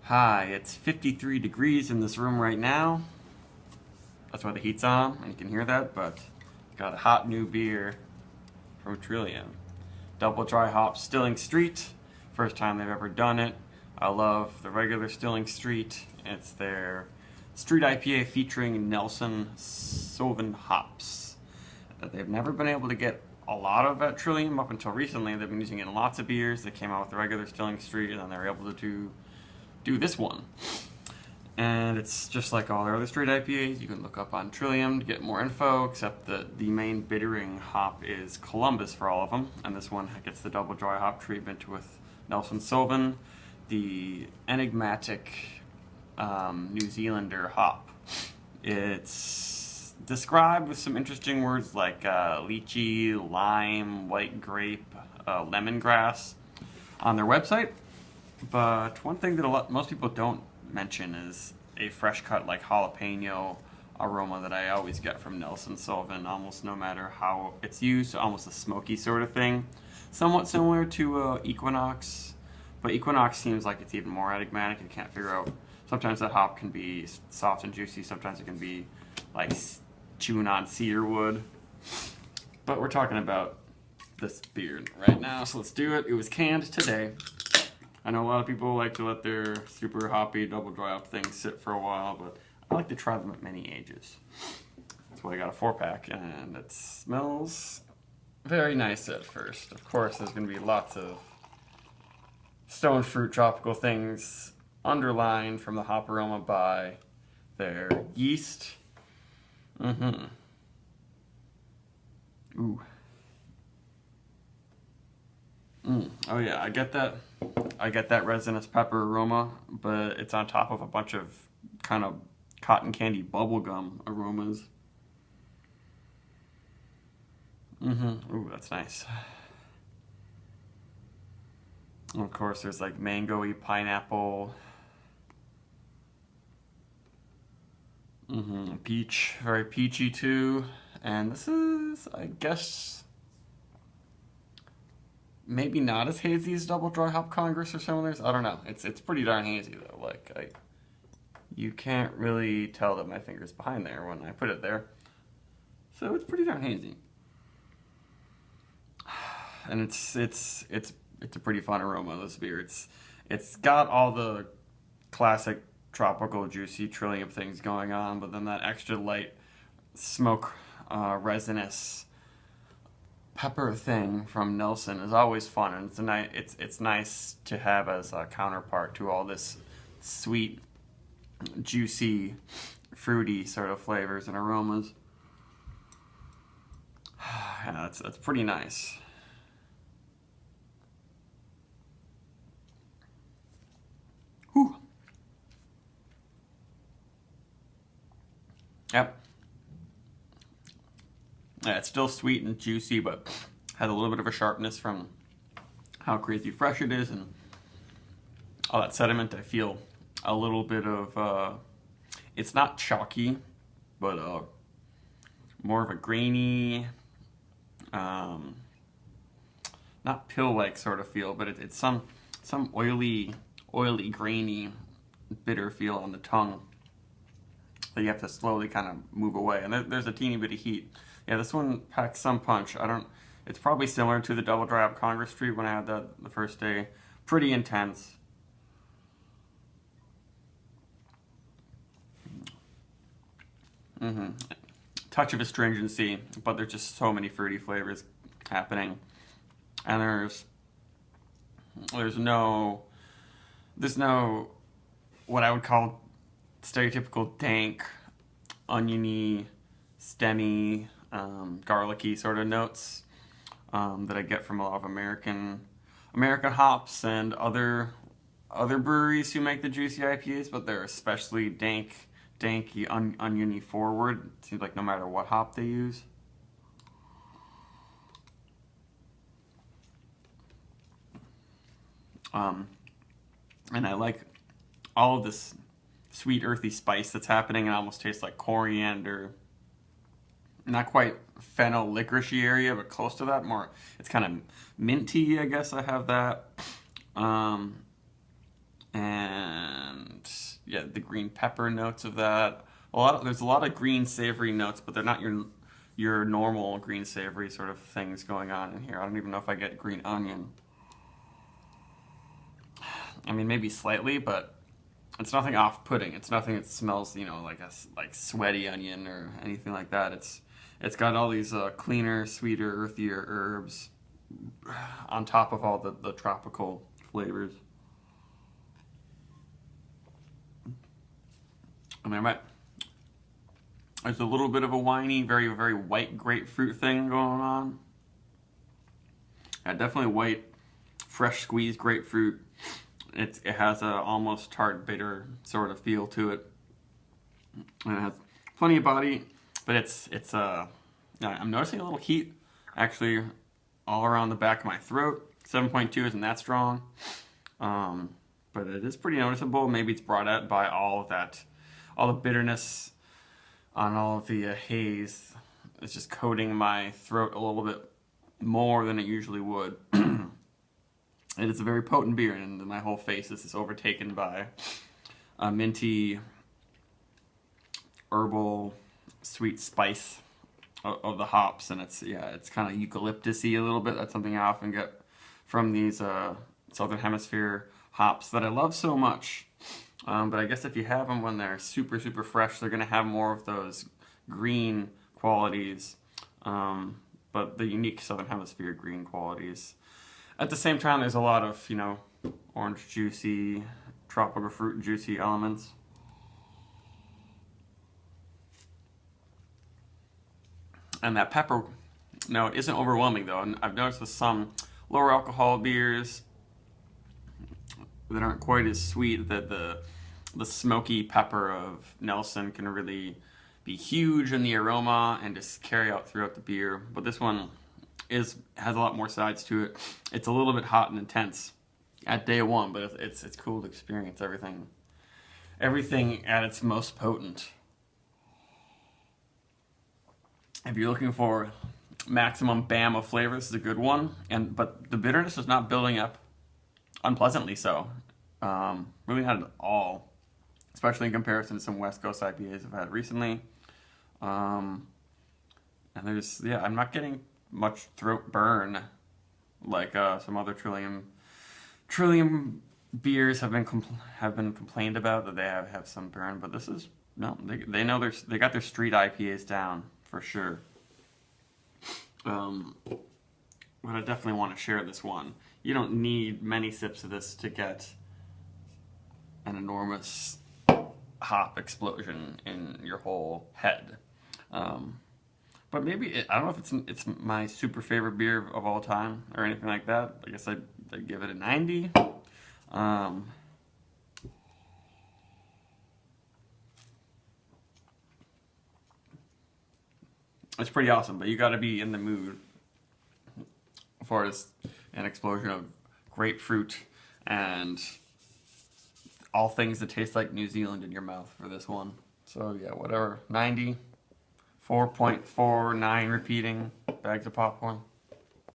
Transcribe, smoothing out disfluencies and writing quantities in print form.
Hi, it's 53 degrees in this room right now. That's why the heat's on, and you can hear that, but got a hot new beer from Trillium. Double dry hop Stillings Street. First time they've ever done it. I love the regular Stillings Street. It's their Street IPA featuring Nelson Sauvin hops that they've never been able to get a lot of at Trillium up until recently. They've been using it in lots of beers. They came out with the regular Stillings Street, and then they were able to do this one. And it's just like all their other straight IPAs. You can look up on Trillium to get more info, except that the main bittering hop is Columbus for all of them. And this one gets the double dry hop treatment with Nelson Sauvin, the enigmatic New Zealander hop. It's described with some interesting words like lychee, lime, white grape, lemongrass on their website. But one thing that most people don't mention is a fresh cut like jalapeno aroma that I always get from Nelson Sauvin, almost no matter how it's used, almost a smoky sort of thing. Somewhat similar to Equinox, but Equinox seems like it's even more enigmatic. I can't figure out. Sometimes that hop can be soft and juicy, sometimes it can be like chewing on cedar wood. But we're talking about this beer right now, so let's do it. It was canned today. I know a lot of people like to let their super hoppy double dry hop things sit for a while, but I like to try them at many ages. That's why I got a 4-pack, and it smells very nice at first. Of course, there's going to be lots of stone fruit tropical things underlined from the hop aroma by their yeast. Ooh. Oh yeah, I get that resinous pepper aroma, but it's on top of a bunch of kind of cotton candy bubblegum aromas. Ooh, that's nice. And of course, there's like mango-y, pineapple, peach, very peachy too. And this is, I guess, maybe not as hazy as Double Dry Hop Congress or some others. I don't know. It's pretty darn hazy though. Like you can't really tell that my finger's behind there when I put it there. So it's pretty darn hazy. And it's a pretty fun aroma, this beer. It's got all the classic tropical juicy Trillium things going on, but then that extra light smoke resinous pepper thing from Nelson is always fun, and it's nice to have as a counterpart to all this sweet, juicy, fruity sort of flavors and aromas. Yeah, that's pretty nice. Whew. Yep. Yeah, it's still sweet and juicy, but has a little bit of a sharpness from how crazy fresh it is, and all that sediment. I feel a little bit of, it's not chalky, but more of a grainy, not pill-like sort of feel, but it's some oily, grainy, bitter feel on the tongue that you have to slowly kind of move away. And there's a teeny bit of heat. Yeah, this one packs some punch. It's probably similar to the Double Dry Hop Congress Street when I had that the first day. Pretty intense. Touch of astringency, but there's just so many fruity flavors happening. And there's no what I would call stereotypical dank, oniony, stemmy, garlicky sort of notes that I get from a lot of American hops and other breweries who make the juicy IPAs, but they're especially danky, oniony forward. It seems like no matter what hop they use. And I like all of this sweet earthy spice that's happening. It almost tastes like coriander. Not quite fennel licoricey area, but close to that. More, it's kind of minty, I guess I have that. And yeah, the green pepper notes of that. There's a lot of green savory notes, but they're not your normal green savory sort of things going on in here. I don't even know if I get green onion. I mean, maybe slightly, but it's nothing off-putting. It's nothing that smells, you know, like sweaty onion or anything like that. It's got all these cleaner, sweeter, earthier herbs on top of all the tropical flavors. I mean, there's a little bit of a winey, very, very white grapefruit thing going on. Yeah, definitely white, fresh squeezed grapefruit. It has a almost tart, bitter sort of feel to it. And it has plenty of body, but I'm noticing a little heat actually all around the back of my throat. 7.2 isn't that strong, but it is pretty noticeable. Maybe it's brought out by all the bitterness on all of the haze. It's just coating my throat a little bit more than it usually would. It is a very potent beer, and my whole face is overtaken by a minty, herbal, sweet spice of the hops, and it's kind of eucalyptus-y a little bit. That's something I often get from these Southern Hemisphere hops that I love so much. But I guess if you have them when they're super, super fresh, they're going to have more of those green qualities, but the unique Southern Hemisphere green qualities. At the same time, there's a lot of, you know, orange juicy, tropical fruit juicy elements. And that pepper note isn't overwhelming, though. And I've noticed with some lower alcohol beers that aren't quite as sweet, that the smoky pepper of Nelson can really be huge in the aroma and just carry out throughout the beer. But this one has a lot more sides to it. It's a little bit hot and intense at day one, but it's cool to experience everything at its most potent. If you're looking for maximum bam of flavor, this is a good one. But the bitterness is not building up unpleasantly so. Really not at all, especially in comparison to some West Coast IPAs I've had recently. And I'm not getting much throat burn like some other Trillium beers have been complained about, that they have some burn, but this is no. They know they got their street IPAs down for sure. But I definitely want to share this one. You don't need many sips of this to get an enormous hop explosion in your whole head. But maybe I don't know if it's my super favorite beer of all time or anything like that. I guess I'd give it a 90. It's pretty awesome, but you got to be in the mood for an explosion of grapefruit and all things that taste like New Zealand in your mouth for this one. So yeah, whatever, 90. 4.49 repeating bags of popcorn.